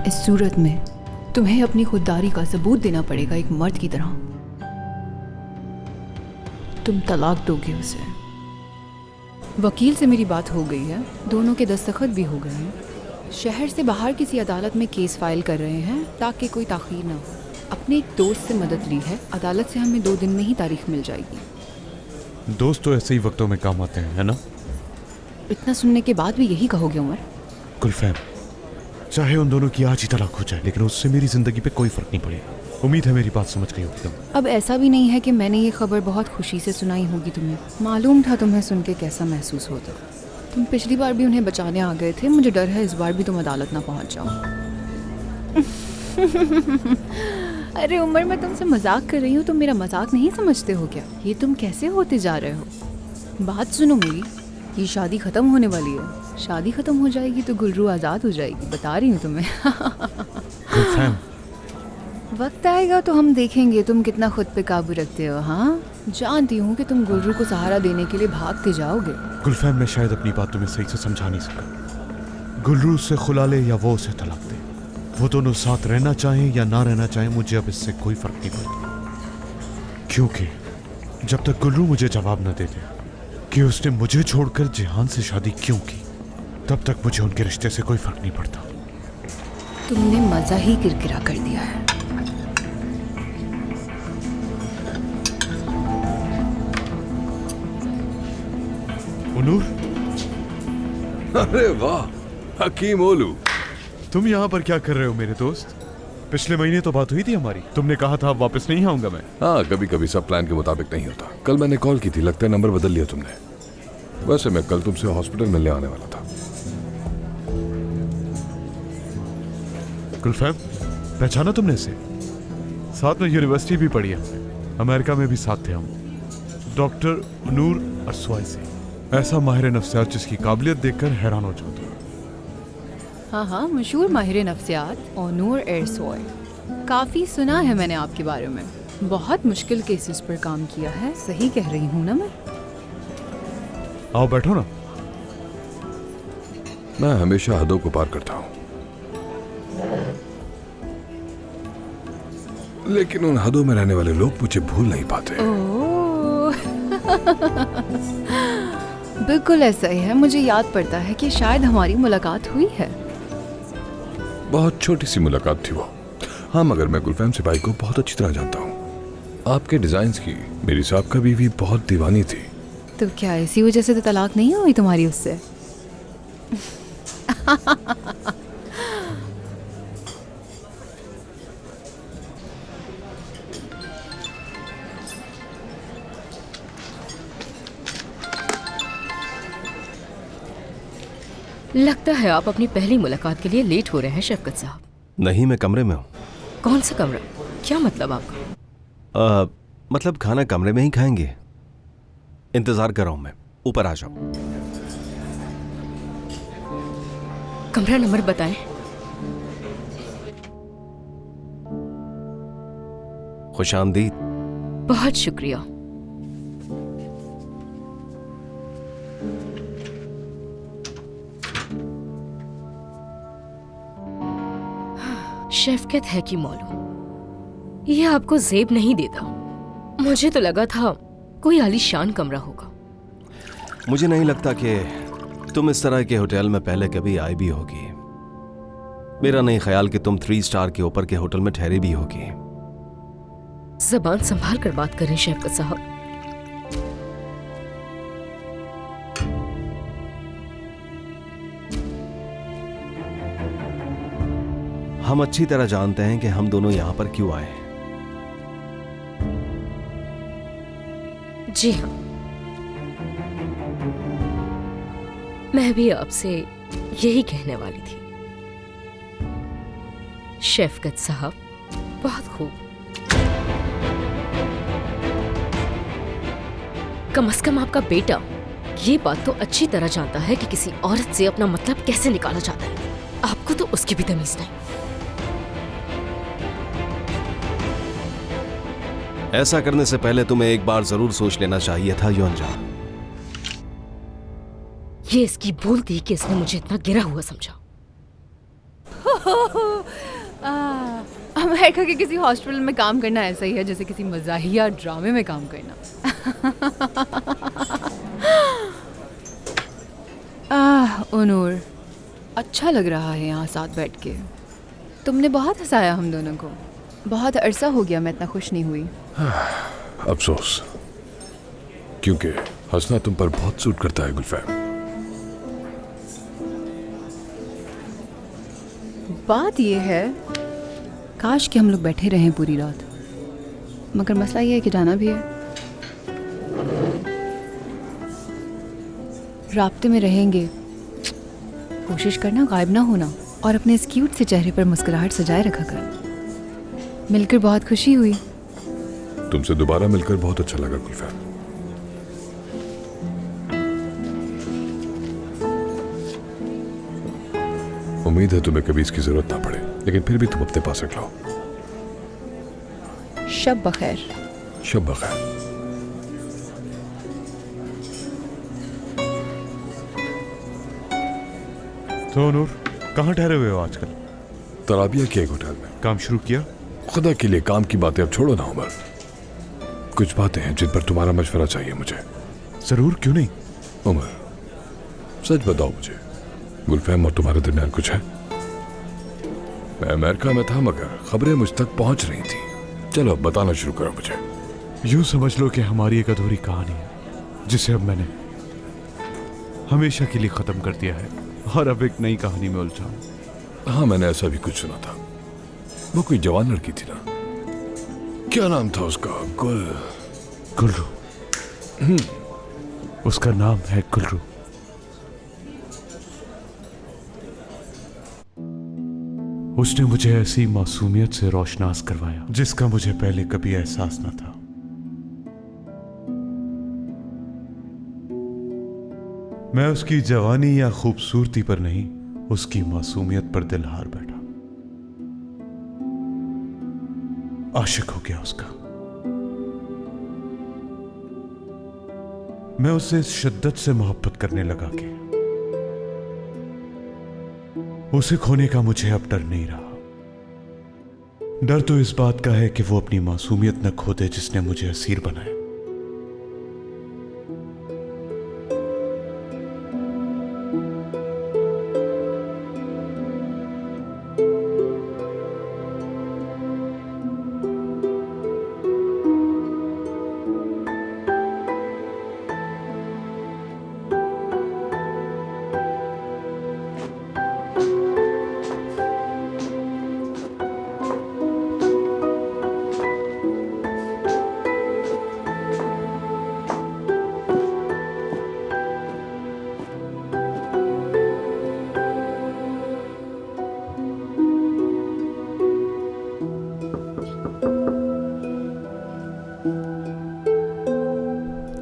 इस सूरत में तुम्हें अपनी खुददारी का सबूत देना पड़ेगा एक मर्द की तरह। तुम तलाक दोगे उसे। वकील से मेरी बात हो गई है, दोनों के दस्तखत भी हो गए हैं। शहर से बाहर किसी अदालत में केस फाइल कर रहे हैं ताकि कोई ताख़ीर ना हो। अपने एक दोस्त से मदद ली है, अदालत से हमें 2 दिन में ही तारीख मिल जाएगी। दोस्त तो ऐसे ही वक्तों में काम आते हैं, है ना? इतना सुनने के बाद भी यही कहोगे उमर? गुलफैम, चाहे उन दोनों की आज ही तलाक हो जाए, लेकिन उससे मेरी जिंदगी पे कोई फर्क नहीं पड़ेगा। उम्मीद है मेरी बात समझ गई होगी तुम। अब ऐसा भी नहीं है कि मैंने ये खबर बहुत खुशी से सुनाई होगी तुम्हें। मालूम था तुम्हें सुन के कैसा महसूस होता। तुम पिछली बार भी उन्हें बचाने आ गए थे, मुझे डर है इस बार भी तुम अदालत ना पहुंच जाओ। अरे उमर, मैं तुमसे मजाक कर रही हूँ, तुम मेरा मजाक नहीं समझते हो क्या? ये तुम कैसे होते जा रहे हो? बात सुनो मेरी, ये शादी ख़त्म होने वाली है। शादी ख़त्म हो जाएगी तो गुलरू आज़ाद हो जाएगी, बता रही हूँ तुम्हें। गुलफैम, वक्त आएगा तो हम देखेंगे तुम कितना खुद पे काबू रखते हो। हाँ, जानती हूँ कि तुम गुलरू को सहारा देने के लिए भागते जाओगे। गुलफैम, मैं शायद अपनी बात तुम्हें सही से समझा नहीं सका। गुलरू उससे खुला ले या वो उसे तलाक दे, वो दोनों साथ रहना चाहें या ना रहना चाहें, मुझे अब इससे कोई फर्क नहीं पड़ता। क्योंकि जब तक गुलरू मुझे जवाब न दे दे कि उसने मुझे छोड़कर जिहान से शादी क्यों की, तब तक मुझे उनके रिश्ते से कोई फर्क नहीं पड़ता। तुमने मजा ही किरकिरा कर दिया है। उनूर, अरे वाह, हकीम ओलू, तुम यहाँ पर क्या कर रहे हो मेरे दोस्त? पिछले महीने तो बात हुई थी हमारी, तुमने कहा था अब वापस नहीं आऊंगा मैं। हाँ, कभी कभी सब प्लान के मुताबिक नहीं होता। कल मैंने कॉल की थी, लगता है नंबर बदल लिया तुमने। वैसे मैं कल तुमसे हॉस्पिटल मिलने आने वाला था। गुलफैम, पहचाना तुमने इसे? साथ में यूनिवर्सिटी भी पढ़ी हमने, अमेरिका में भी साथ थे हम। डॉक्टर नूर अरसवाई, ऐसा माहिर नफ्सियात जिसकी काबिलियत देखकर हैरान हो जाता। हाँ हाँ, मशहूर माहिर नफ्सियात ओनूर एरसोय। काफ़ी सुना है मैंने आपके बारे में। बहुत मुश्किल केसेस पर काम किया है, सही कह रही हूँ ना मैं? आओ बैठो ना। मैं हमेशा हदों को पार करता हूँ, लेकिन उन हदों में रहने वाले लोग मुझे भूल नहीं पाते। ओह बिल्कुल ऐसा ही है। मुझे याद पड़ता है कि शायद हमारी मुलाकात हुई है। बहुत छोटी सी मुलाकात थी वो। हाँ, मगर मैं गुलफैम सिपाही को बहुत अच्छी तरह जानता हूँ। आपके डिजाइन्स की मेरी साहबका बीवी बहुत दीवानी थी। तो क्या इसी वजह से तो तलाक नहीं हुई तुम्हारी उससे? लगता है आप अपनी पहली मुलाकात के लिए लेट हो रहे हैं शफकत साहब। नहीं, मैं कमरे में हूँ। कौन सा कमरा? क्या मतलब आपका? मतलब खाना कमरे में ही खाएंगे। इंतजार कर रहा हूँ मैं, ऊपर आ जाओ। कमरा नंबर बताएं। खुशामदीद। बहुत शुक्रिया। शफकत है कि मौलू, ये आपको जेब नहीं देता। मुझे तो लगा था कोई आलीशान कमरा होगा। मुझे नहीं लगता कि तुम इस तरह के होटल में पहले कभी आई भी होगी। मेरा नहीं ख्याल कि तुम 3 स्टार के ऊपर के होटल में ठहरी भी होगी। जबान संभाल कर बात करें शफकत साहब। हम अच्छी तरह जानते हैं कि हम दोनों यहां पर क्यों आए। जी हाँ, मैं भी आपसे यही कहने वाली थी। शफकत साहब, बहुत खूब। कम से कम आपका बेटा ये बात तो अच्छी तरह जानता है कि किसी औरत से अपना मतलब कैसे निकाला जाता है। आपको तो उसकी भी तमीज नहीं। ऐसा करने से पहले तुम्हें एक बार जरूर सोच लेना चाहिए था योंजा। ये इसकी भूल थी कि इसने मुझे इतना गिरा हुआ समझा। अमेरिका के किसी हॉस्पिटल में काम करना ऐसा ही है जैसे किसी मज़ाहिया ड्रामे में काम करना। उनूर, अच्छा लग रहा है यहाँ साथ बैठ के। तुमने बहुत हंसाया हम दोनों को। बहुत अरसा हो गया मैं इतना खुश नहीं हुई। अफसोस, क्योंकि हंसना तुम पर बहुत सूट करता है गुलफैम। बात ये है, काश कि हम लोग बैठे रहें पूरी रात, मगर मसला ये है कि जाना भी है। राब्ते में रहेंगे, कोशिश करना गायब ना होना, और अपने इस क्यूट से चेहरे पर मुस्कुराहट सजाए रखा कर। मिलकर बहुत खुशी हुई। तुमसे दोबारा मिलकर बहुत अच्छा लगा गुलफैम। उम्मीद है तुम्हें कभी इसकी जरूरत ना पड़े, लेकिन फिर भी तुम अपने पास रख लो। शब बखैर। शब बखैर। तो नूर, कहाँ ठहरे हुए हो आजकल? तराबिया के एक होटल में। काम शुरू किया? खुदा के लिए काम की बातें अब छोड़ो ना उमर। कुछ बातें हैं जिन पर तुम्हारा मशवरा चाहिए मुझे। जरूर, क्यों नहीं। उमर, सच बताओ मुझे, गुलफैम और तुम्हारे दरमियान कुछ है? मैं अमेरिका में था मगर खबरें मुझ तक पहुंच रही थी। चलो अब बताना शुरू करो मुझे। यूं समझ लो कि हमारी एक अधूरी कहानी है जिसे अब मैंने हमेशा के लिए खत्म कर दिया है और अब एक नई कहानी में उलझा हूं। हाँ, मैंने ऐसा भी कुछ सुना था। वो कोई जवान लड़की थी ना, क्या नाम था उसका? गुलरू। उसका नाम है गुलरू। उसने मुझे ऐसी मासूमियत से रोशनास करवाया जिसका मुझे पहले कभी एहसास न था। मैं उसकी जवानी या खूबसूरती पर नहीं, उसकी मासूमियत पर दिल हार बैठा। आशिक हो गया उसका। मैं उससे इस शिद्दत से मोहब्बत करने लगा कि उसे खोने का मुझे अब डर नहीं रहा। डर तो इस बात का है कि वो अपनी मासूमियत न खो दे जिसने मुझे असीर बनाया।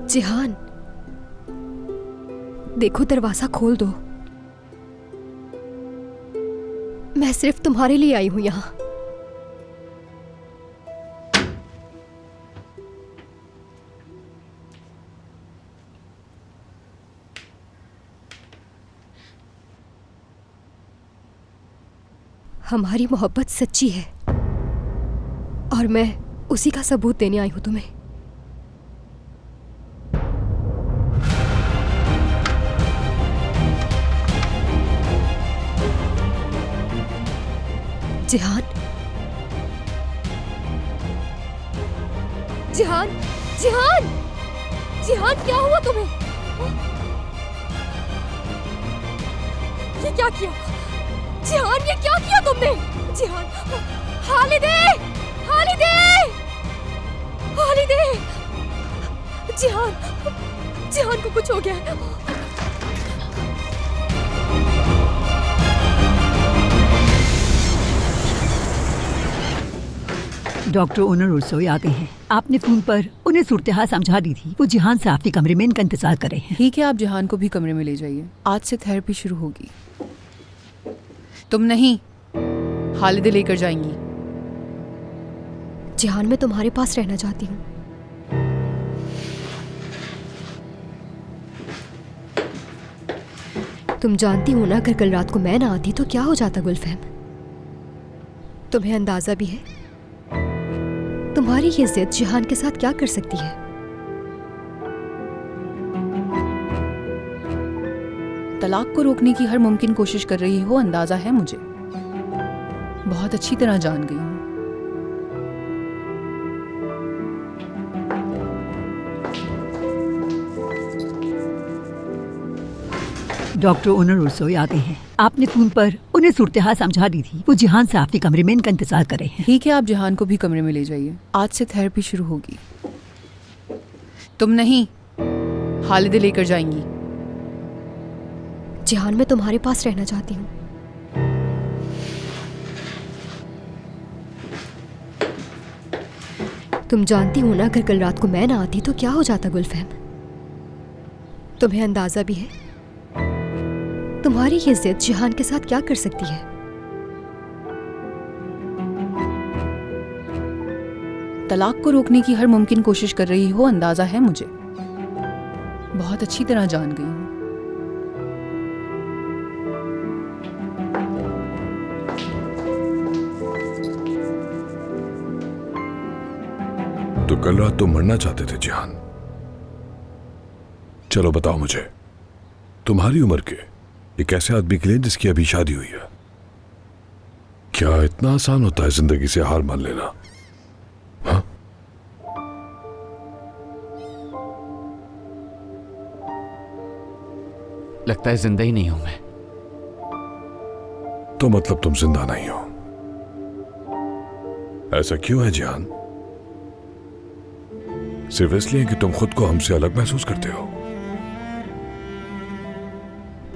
जिहान, देखो दरवाजा खोल दो। मैं सिर्फ तुम्हारे लिए आई हूं यहां। हमारी मोहब्बत सच्ची है और मैं उसी का सबूत देने आई हूं तुम्हें। जिहान, जिहान, जिहान, जिहान, क्या हुआ तुम्हें? ये क्या किया? जिहान, ये क्या किया तुमने? जिहान, हालिदे, हालिदे, हालिदे, जिहान, जिहान को कुछ हो गया है। डॉक्टर ओनर रसोई आ गए हैं। आपने फोन पर उन्हें सूरत-ए-हाल समझा दी थी। वो जिहान से आपके कमरे में इनका इंतजार कर रहे हैं। ठीक है, आप जिहान को भी कमरे में ले जाइए। आज से थेरेपी शुरू होगी। तुम नहीं, हालिदे लेकर जाएंगी। जिहान, मैं तुम्हारे पास रहना चाहती हूँ। तुम जानती हो ना, अगर कल रात को मैं ना आती तो क्या हो जाता गुलफहम? तुम्हें अंदाजा भी है तुम्हारी ये जिद जिहान के साथ क्या कर सकती है? तलाक को रोकने की हर मुमकिन कोशिश कर रही हो, अंदाजा है मुझे। बहुत अच्छी तरह जान गई हूँ। डॉक्टर ओनर रसोई आ गए हैं। आपने फोन पर उन्हें सूरत-ए-हाल समझा दी थी। वो जिहान से आपके कमरे में इनका इंतजार कर रहे हैं। ठीक है, आप जिहान को भी कमरे में ले जाइए। आज से थेरेपी शुरू होगी। तुम नहीं, हालिदे लेकर जाएंगी। जिहान मैं तुम्हारे पास रहना चाहती हूँ। तुम जानती हो ना, अगर कल रात को मैं ना आती तो क्या हो जाता गुलफहम? तुम्हें अंदाजा भी है तुम्हारी ये जिद जिहान के साथ क्या कर सकती है? तलाक को रोकने की हर मुमकिन कोशिश कर रही हो, अंदाजा है मुझे। बहुत अच्छी तरह जान गई हूँ। तो कल रात तुम मरना चाहते थे जिहान। चलो बताओ मुझे, तुम्हारी उम्र के एक ऐसे आदमी के लिए जिसकी अभी शादी हुई है, क्या इतना आसान होता है जिंदगी से हार मान लेना? हाँ? लगता है जिंदा ही नहीं हूं मैं। तो मतलब तुम जिंदा नहीं हो। ऐसा क्यों है जिहान? सिर्फ इसलिए कि तुम खुद को हमसे अलग महसूस करते हो?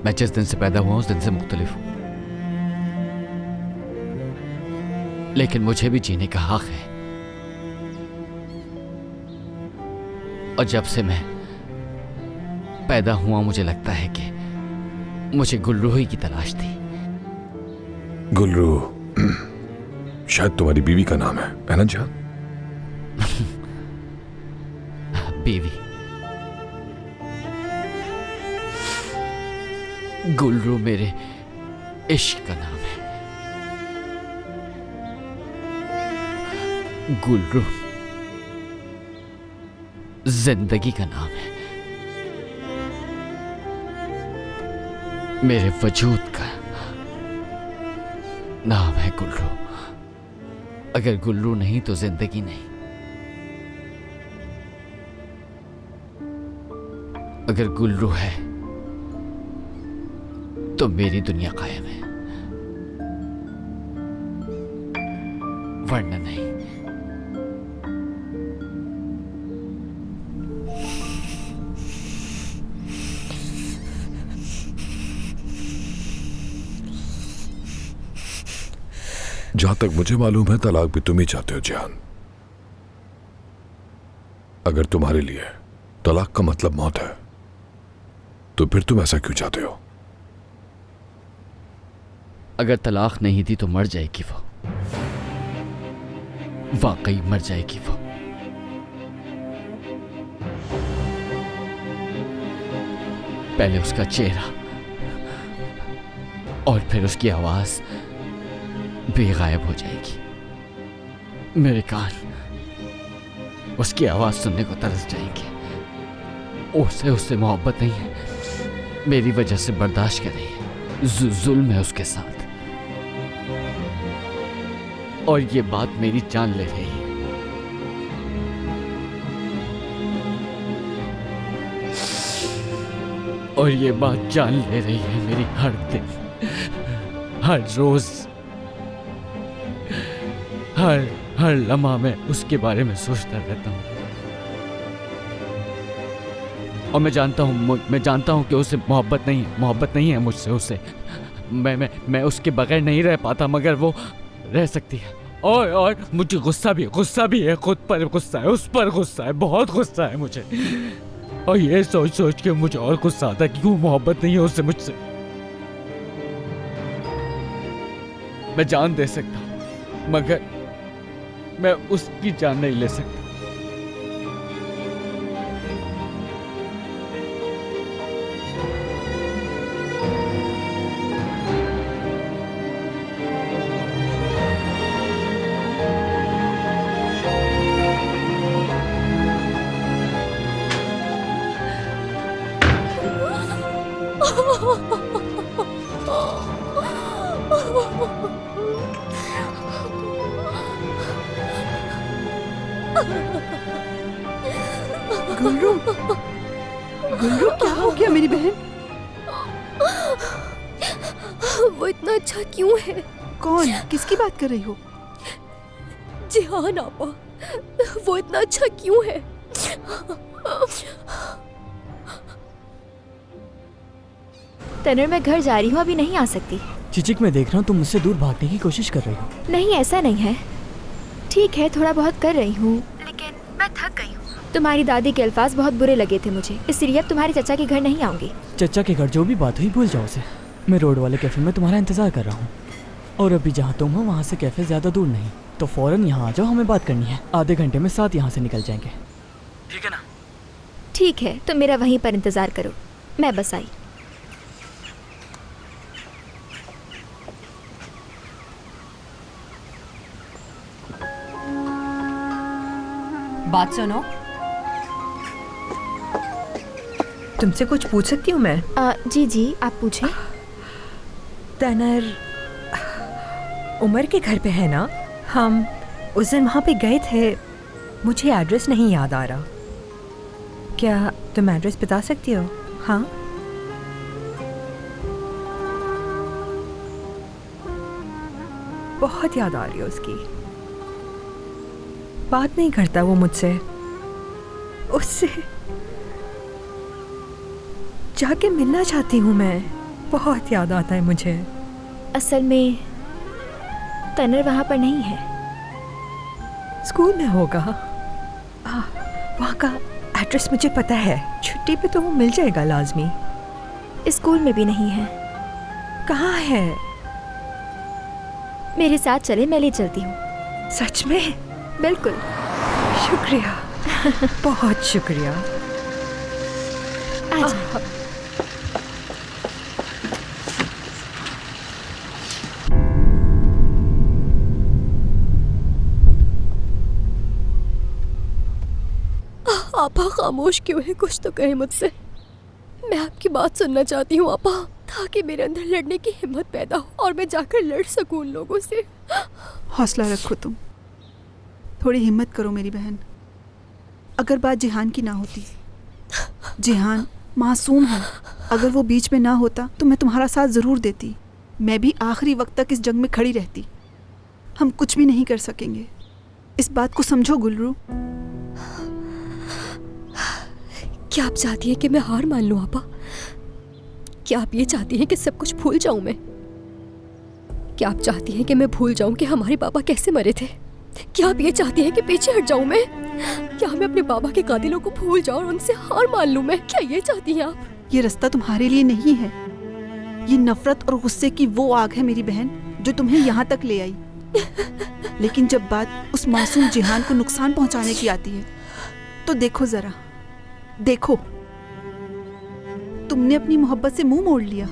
मैं जिस दिन से पैदा हुआ उस दिन से मुख्तलिफ हूं, लेकिन मुझे भी जीने का हक है। और जब से मैं पैदा हुआ मुझे लगता है कि मुझे गुल्रू ही की तलाश थी। गुल्रू शायद तुम्हारी बीवी का नाम है ना जिहान? बीवी गुल्रू मेरे इश्क का नाम है। गुल्रू जिंदगी का नाम है, मेरे वजूद का नाम है गुल्रू। अगर गुल्रू नहीं तो जिंदगी नहीं। अगर गुल्रू है तो मेरी दुनिया कायम है, वरना नहीं। जहां तक मुझे मालूम है तलाक भी तुम ही चाहते हो जिहान। अगर तुम्हारे लिए तलाक का मतलब मौत है तो फिर तुम ऐसा क्यों चाहते हो? अगर तलाक नहीं दी तो मर जाएगी वो, वाकई मर जाएगी वो। पहले उसका चेहरा और फिर उसकी आवाज भी गायब हो जाएगी। मेरे कान उसकी आवाज सुनने को तरस जाएंगे। उसे उससे मोहब्बत नहीं है, मेरी वजह से बर्दाश्त कर रही है, जुल्म है उसके साथ। और ये बात मेरी जान ले रही है। और ये बात जान ले रही है मेरी हर दिन, हर रोज, हर लम्हा में उसके बारे में सोचता रहता हूँ। और मैं जानता हूँ कि उसे मोहब्बत नहीं है मुझसे उसे। मैं उसके बगैर नहीं रह पाता, मगर वो रह सकती है। और मुझे गुस्सा भी है, खुद पर गुस्सा है, उस पर गुस्सा है, बहुत गुस्सा है मुझे। और ये सोच के मुझे और गुस्सा आता है कि क्यों मोहब्बत नहीं है उससे मुझसे। मैं जान दे सकता हूँ, मगर मैं उसकी जान नहीं ले सकता। गुल्रू, गुल्रू क्या हो गया मेरी बहन? वो इतना अच्छा क्यों है? कौन? किसकी बात कर रही हो? जिहान आपा, वो इतना अच्छा क्यों है? तनर, मैं घर जा रही हूँ, अभी नहीं आ सकती। चिचिक, मैं देख रहा हूँ तुम मुझसे दूर भागने की कोशिश कर रही हो। नहीं, ऐसा नहीं है। ठीक है, थोड़ा बहुत कर रही हूँ, लेकिन मैं थक गई हूँ। तुम्हारी दादी के अल्फाज बहुत बुरे लगे थे मुझे, इसलिए अब तुम्हारे चचा के घर नहीं आऊंगी। चचा के घर जो भी बात हुई भूल जाओ उसे। मैं रोड वाले कैफे में तुम्हारा इंतजार कर रहा हूँ, और अभी जहाँ तुम हो वहाँ से कैफे ज़्यादा दूर नहीं, तो फ़ौरन यहाँ आ जाओ, हमें बात करनी है। आधे घंटे में साथ यहाँ से निकल जाएंगे, ठीक है ना? ठीक है, तुम मेरा वहीं पर इंतज़ार करो, मैं बस आई। बात सुनो, तुमसे कुछ पूछ सकती हूँ मैं? जी जी, आप पूछें। तनर उमर के घर पे है ना? हम उस दिन वहाँ पे गए थे, मुझे एड्रेस नहीं याद आ रहा। क्या तुम एड्रेस बता सकती हो? हाँ, बहुत याद आ रही है उसकी। बात नहीं करता वो मुझसे, उससे जाके मिलना चाहती हूँ मैं, बहुत याद आता है मुझे। असल में तनर वहाँ पर नहीं है। स्कूल में होगा। वहाँ का एड्रेस मुझे पता है, छुट्टी पे तो वो मिल जाएगा लाजमी। स्कूल में भी नहीं है। कहाँ है? मेरे साथ चले, मैं ले चलती हूँ। सच में? बिल्कुल। शुक्रिया, बहुत शुक्रिया। आजा। आपा खामोश क्यों है? कुछ तो कहे मुझसे। मैं आपकी बात सुनना चाहती हूँ आपा, ताकि मेरे अंदर लड़ने की हिम्मत पैदा हो और मैं जाकर लड़ सकूं उन लोगों से। हौसला रखो तुम, थोड़ी हिम्मत करो मेरी बहन। अगर बात जिहान की ना होती, जिहान मासूम है, अगर वो बीच में ना होता तो मैं तुम्हारा साथ ज़रूर देती। मैं भी आखिरी वक्त तक इस जंग में खड़ी रहती। हम कुछ भी नहीं कर सकेंगे, इस बात को समझो गुलरू। क्या आप चाहती हैं कि मैं हार मान लूं आपा? क्या आप ये चाहती हैं कि सब कुछ भूल जाऊं मैं? क्या आप चाहती हैं कि मैं भूल जाऊं कि हमारे पापा कैसे मरे थे? क्या आप ये चाहती हैं कि पीछे हट जाऊं मैं? क्या मैं अपने बाबा के कातिलों को भूल जाऊं और उनसे हार मान लूं मैं? क्या ये चाहती हैं आप? ये रास्ता तुम्हारे लिए नहीं है। ये नफरत और गुस्से की वो आग है मेरी बहन जो तुम्हें यहाँ तक ले आई। लेकिन जब बात उस मासूम जिहान को नुकसान पहुँचाने की आती है तो देखो जरा, देखो, तुमने अपनी मोहब्बत से मुंह मोड़ लिया।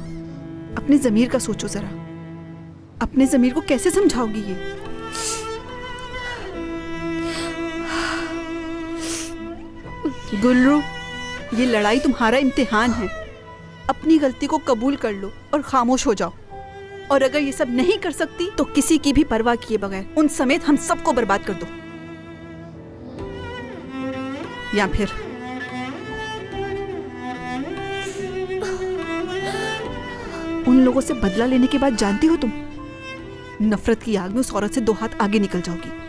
अपने ज़मीर का सोचो जरा, अपने ज़मीर को कैसे समझाओगी ये? गुलरू, ये लड़ाई तुम्हारा इम्तिहान है। अपनी गलती को कबूल कर लो और खामोश हो जाओ। और अगर ये सब नहीं कर सकती तो किसी की भी परवाह किए बगैर उन समेत हम सबको बर्बाद कर दो। या फिर उन लोगों से बदला लेने के बाद जानती हो तुम, नफरत की आग में उस औरत से 2 हाथ आगे निकल जाओगी।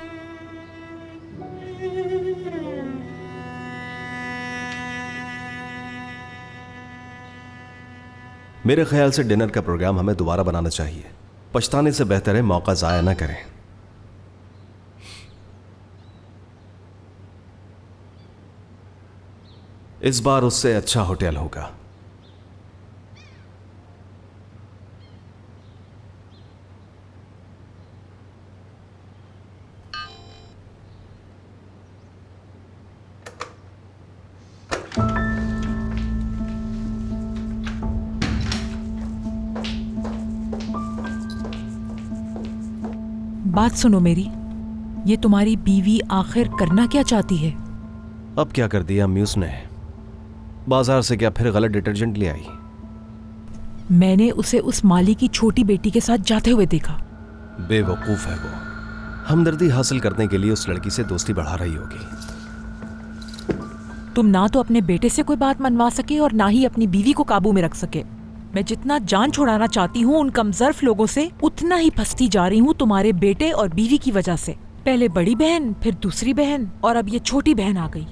मेरे ख्याल से डिनर का प्रोग्राम हमें दोबारा बनाना चाहिए। पछताने से बेहतर है मौका जाया ना करें। इस बार उससे अच्छा होटल होगा। बात सुनो मेरी, ये तुम्हारी बीवी आखिर करना क्या चाहती है? अब क्या कर दिया म्यूस ने? बाजार से क्या फिर गलत डिटर्जेंट ले आई? मैंने उसे उस माली की छोटी बेटी के साथ जाते हुए देखा। बेवकूफ है वो। हमदर्दी हासिल करने के लिए उस लड़की से दोस्ती बढ़ा रही होगी। तुम ना तो अपने बेटे से कोई बात मनवा सके और ना ही अपनी बीवी को काबू में रख सके। मैं जितना जान छुड़ाना चाहती हूँ उन कमजोर लोगों से, उतना ही फंसती जा रही हूँ तुम्हारे बेटे और बीवी की वजह से। पहले बड़ी बहन, फिर दूसरी बहन, और अब ये छोटी बहन आ गई।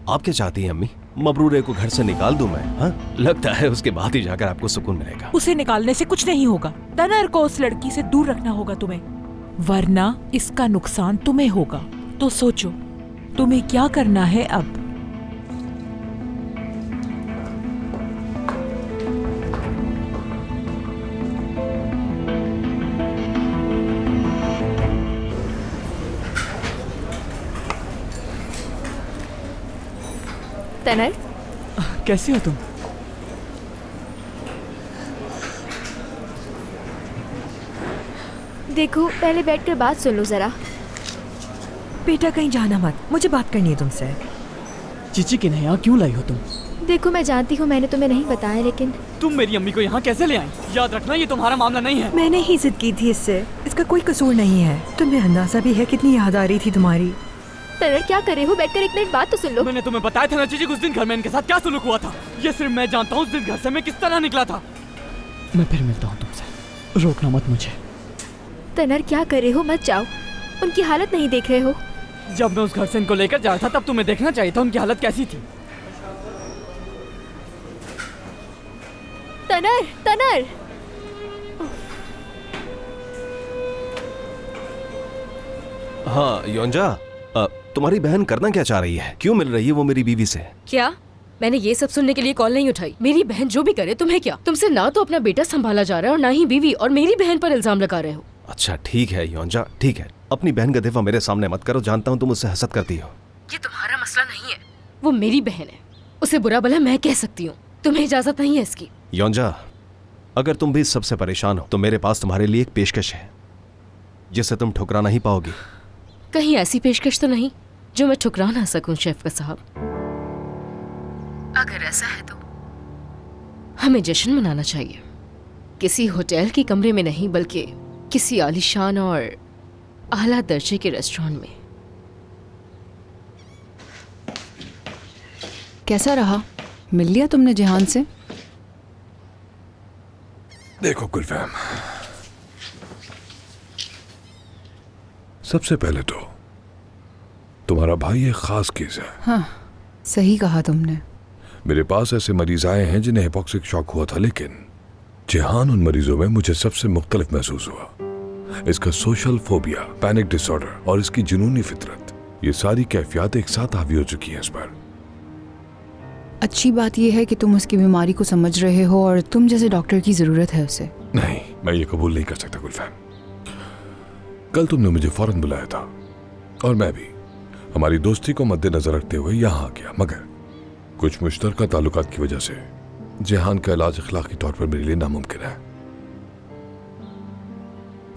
आप क्या चाहती हैं अम्मी? मबरूरे को घर से निकाल दूं मैं? हाँ, लगता है उसके बाद ही जाकर आपको सुकून मिलेगा। उसे निकालने से कुछ नहीं होगा। तनर को उस लड़की से दूर रखना होगा तुम्हें, वरना इसका नुकसान तुम्हें होगा। तो सोचो तुम्हें क्या करना है अब। तनर, कैसी हो तुम? देखो पहले बैठकर बात सुन लो जरा। बेटा कहीं जाना मत, मुझे बात करनी है तुमसे। चीची किन्हें यहाँ क्यों लाई हो तुम? देखो मैं जानती हूँ मैंने तुम्हें नहीं बताया, लेकिन तुम मेरी अम्मी को यहाँ कैसे ले आई? याद रखना ये तुम्हारा मामला नहीं है। मैंने ही जिद की थी इससे, इसका कोई कसूर नहीं है। तुम्हें अंदाजा भी है कितनी याद आ रही थी तुम्हारी। तनर क्या कर रहे हो? बैठकर एक मिनट बात तो सुन लो। मैंने तुम्हें बताया था ना चीची, उस दिन घर में इनके साथ क्या सुलूक हुआ था। ये सिर्फ मैं जानता हूँ उस दिन घर से मैं किस तरह निकला था। मैं फिर मिलता हूँ तुमसे, रोकना मत मुझे। तनर क्या कर रहे हो? मत जाओ, उनकी हालत नहीं देख रहे हो? जब मैं उस घर से इनको लेकर जा रहा था तब तुम्हें देखना चाहिए था उनकी हालत कैसी थी। तनर, तनर, हाँ योंजा, तुम्हारी बहन करना क्या चाह रही है? क्यों मिल रही है वो मेरी बीवी से? क्या? मैंने ये सब सुनने के लिए कॉल नहीं उठाई। मेरी बहन जो भी करे तुम्हें क्या? तुमसे ना तो अपना बेटा संभाला जा रहा है और ना ही बीवी, और मेरी बहन पर इल्जाम लगा रहे हो। अच्छा ठीक है योंजा, ठीक है। अपनी बहन का दिफा मेरे सामने मत करो, जानता हूँ तुम उससे हसद करती हो। ये तुम्हारा मसला नहीं है। वो मेरी बहन है, उसे बुरा भला मैं कह सकती हूँ, तुम्हें इजाजत नहीं है इसकी। योंजा, अगर तुम भी इस सबसे परेशान हो तो मेरे पास तुम्हारे लिए एक पेशकश है जिसे तुम ठुकरा नहीं पाओगी। कहीं ऐसी पेशकश तो नहीं जो मैं ठुकरा ना सकूं शेफ साहब? अगर ऐसा है तो हमें जश्न मनाना चाहिए। किसी होटल के कमरे में नहीं, बल्कि किसी आलीशान और आला दर्जे के रेस्टोरेंट में। कैसा रहा? मिल लिया तुमने जिहान से? देखो गुलफैम, सबसे पहले तो तुम्हारा भाई एक खास केस है। हाँ, सही कहा तुमने। मेरे पास ऐसे मरीज आए हैं जिन्हें हिपोक्सिक शॉक हुआ था, लेकिन जिहान उन मरीजों में मुझे सबसे मुख्तलिफ महसूस हुआ। इसका सोशल फोबिया, पैनिक डिसऑर्डर और इसकी जुनूनी फितरत, ये सारी कैफियत एक साथ हावी हो चुकी हैं इस पर। अच्छी बात यह है कि तुम उसकी बीमारी को समझ रहे हो और तुम जैसे डॉक्टर की जरूरत है उसे। नहीं, मैं ये कबूल नहीं कर सकता गुलफैम। कल तुमने मुझे फौरन बुलाया था और मैं भी हमारी दोस्ती को मद्देनजर रखते हुए यहाँ आ गया, मगर कुछ मुश्तरका ताल्लुकात की वजह से जिहान का इलाज अखलाकी तौर पर मेरे लिए नामुमकिन है।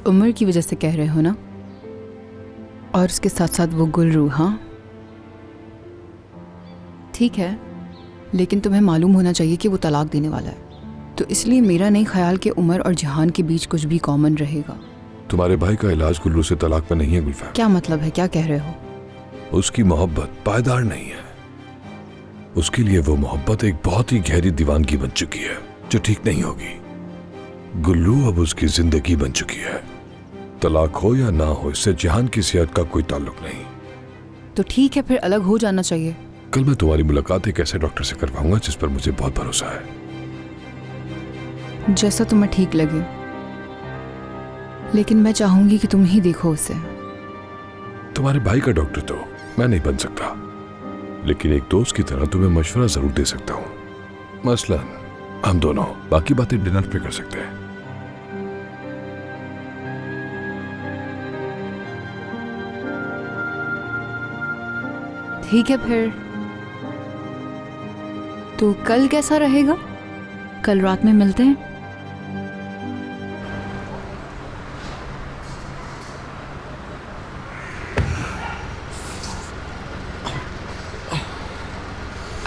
उम्र की वजह से कह रहे हो ना? और उसके साथ साथ वो गुलरू। हाँ ठीक है, लेकिन तुम्हें मालूम होना चाहिए कि वो तलाक देने वाला है, तो इसलिए मेरा नहीं ख्याल कि उमर और जहान के बीच कुछ भी कॉमन रहेगा। तुम्हारे भाई का इलाज गुलरू से तलाक में नहीं है गुलफैम। क्या मतलब है? क्या कह रहे हो? उसकी मोहब्बत पायदार नहीं है। उसके लिए वो मोहब्बत एक बहुत ही गहरी दीवानगी बन चुकी है जो ठीक नहीं होगी। गुल्लू अब उसकी जिंदगी बन चुकी है। तलाक हो या ना हो, इससे जहान की सेहत का कोई ताल्लुक नहीं। तो ठीक है, फिर अलग हो जाना चाहिए। कल मैं तुम्हारी मुलाकात एक ऐसे डॉक्टर से करवाऊंगा जिस पर मुझे बहुत भरोसा है। जैसा तुम्हें ठीक लगे, लेकिन मैं चाहूंगी कि तुम ही देखो उसे। तुम्हारे भाई का डॉक्टर तो मैं नहीं बन सकता, लेकिन एक दोस्त की तरह तुम्हें मशवरा जरूर दे सकता हूँ। मसलन हम दोनों बाकी बातें डिनर पे कर सकते हैं। ठीक है फिर, तो कल कैसा रहेगा? कल रात में मिलते हैं।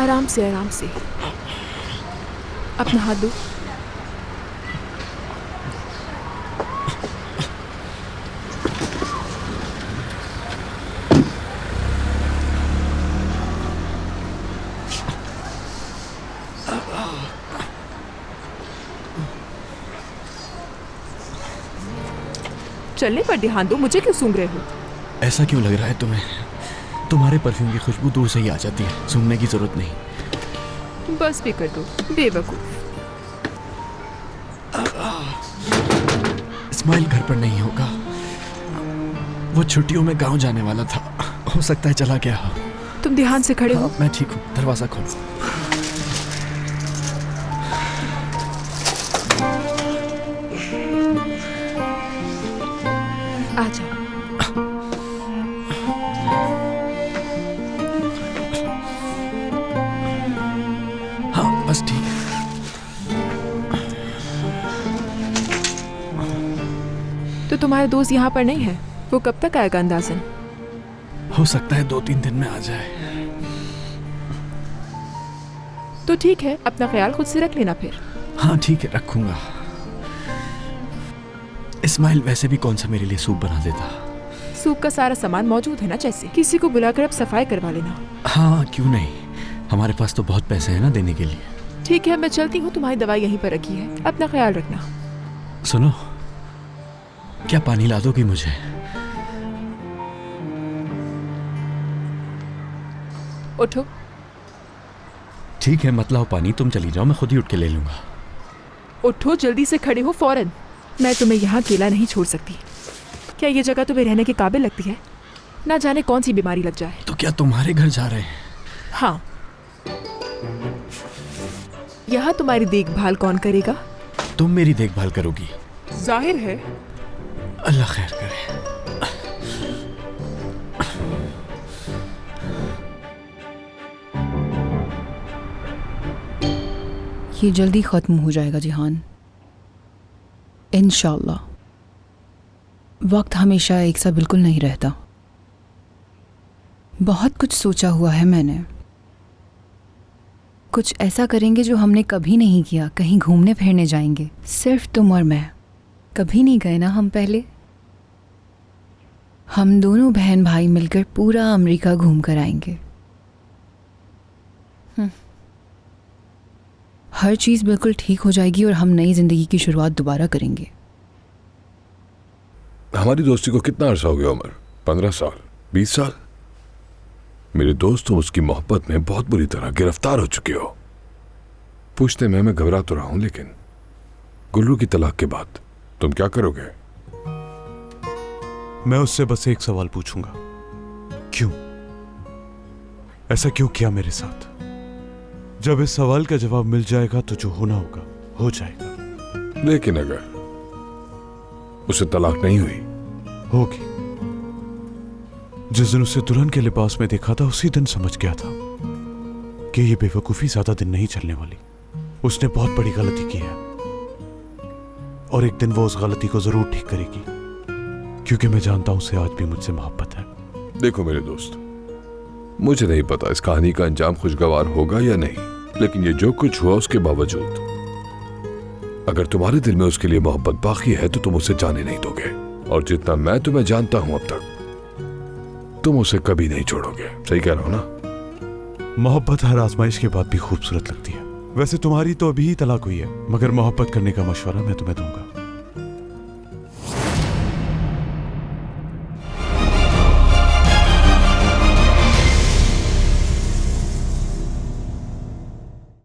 आराम से, आराम से। अपना हाथ दो। चलने पर ध्यान दो, मुझे क्यों सूंघ रहे हो? ऐसा क्यों लग रहा है तुम्हें? तुम्हारे परफ्यूम की खुशबू दूर से ही आ जाती है, सूंघने की जरूरत नहीं। बस भी कर दो, बेवकूफ। इस्माइल घर पर नहीं होगा, वो छुट्टियों में गांव जाने वाला था, हो सकता है चला गया हो। तुम ध्यान से खड़े हो। मैं ठीक हूँ, दरवाजा खोलो। आ जाओ। हाँ बस ठीक है। तो तुम्हारे दोस्त यहाँ पर नहीं है, वो कब तक आएगा अंदाजन? हो सकता है 2-3 दिन में आ जाए। तो ठीक है, अपना ख्याल खुद से रख लेना फिर। हाँ ठीक है, रखूंगा। इस्माइल वैसे भी कौन सा मेरे लिए सूप बना देता। सूप का सारा सामान मौजूद है ना, जैसे किसी को बुलाकर अब सफाई करवा लेना। हाँ क्यों नहीं, हमारे पास तो बहुत पैसे हैं ना देने के लिए। ठीक है, मैं चलती हूँ, तुम्हारी दवाई यहीं पर रखी है, अपना ख्याल रखना। सुनो, क्या पानी ला दोगी मुझे? उठो। ठीक है, मत लाओ पानी, तुम चली जाओ, मैं खुद ही उठ के ले लूंगा। उठो, जल्दी से खड़े हो फौरन। मैं तुम्हें यहाँ अकेला नहीं छोड़ सकती। क्या ये जगह तुम्हें रहने के काबिल लगती है? ना जाने कौन सी बीमारी लग जाए। तो क्या तुम्हारे घर जा रहे हैं? हाँ। यहाँ तुम्हारी देखभाल कौन करेगा? तुम मेरी देखभाल करोगी? जाहिर है। अल्लाह खैर करे। ये जल्दी ख़त्म हो जाएगा जिहान, इंशाल्लाह। वक्त हमेशा एक सा बिल्कुल नहीं रहता। बहुत कुछ सोचा हुआ है मैंने। कुछ ऐसा करेंगे जो हमने कभी नहीं किया। कहीं घूमने फिरने जाएंगे, सिर्फ तुम और मैं। कभी नहीं गए ना हम पहले। हम दोनों बहन भाई मिलकर पूरा अमेरिका घूम कर आएंगे। हर चीज़ बिल्कुल ठीक हो जाएगी और हम नई ज़िंदगी की शुरुआत दोबारा करेंगे। हमारी दोस्ती को कितना अर्सा हो गया उमर? 15 साल, 20 साल? मेरे दोस्त, तुम उसकी मोहब्बत में बहुत बुरी तरह गिरफ्तार हो चुके हो। पूछने में मैं घबरा तो रहा हूं, लेकिन गुल्लू की तलाक के बाद तुम क्या करोगे? मैं उससे बस एक सवाल पूछूंगा, क्यों? ऐसा क्यों किया मेरे साथ? जब इस सवाल का जवाब मिल जाएगा तो जो होना होगा हो जाएगा। लेकिन अगर उसे तलाक नहीं हुई? होगी। जिस दिन उसे दुल्हन के लिबास में देखा था, उसी दिन समझ गया था कि ये बेवकूफी ज्यादा दिन नहीं चलने वाली। उसने बहुत बड़ी गलती की है और एक दिन वो उस गलती को जरूर ठीक करेगी, क्योंकि मैं जानता हूं उसे आज भी मुझसे मोहब्बत है। देखो मेरे दोस्त, मुझे नहीं पता इस कहानी का अंजाम खुशगवार होगा या नहीं, लेकिन ये जो कुछ हुआ उसके बावजूद अगर तुम्हारे दिल में उसके लिए मोहब्बत बाकी है तो तुम उसे जाने नहीं दोगे। और जितना मैं तुम्हें जानता हूं अब तक, तुम उसे कभी नहीं छोड़ोगे। सही कह रहा हूं ना? मोहब्बत हर आजमाइश के बाद भी खूबसूरत लगती है। वैसे तुम्हारी तो अभी ही तलाक हुई है, मगर मोहब्बत करने का मशवरा मैं तुम्हें दूंगा।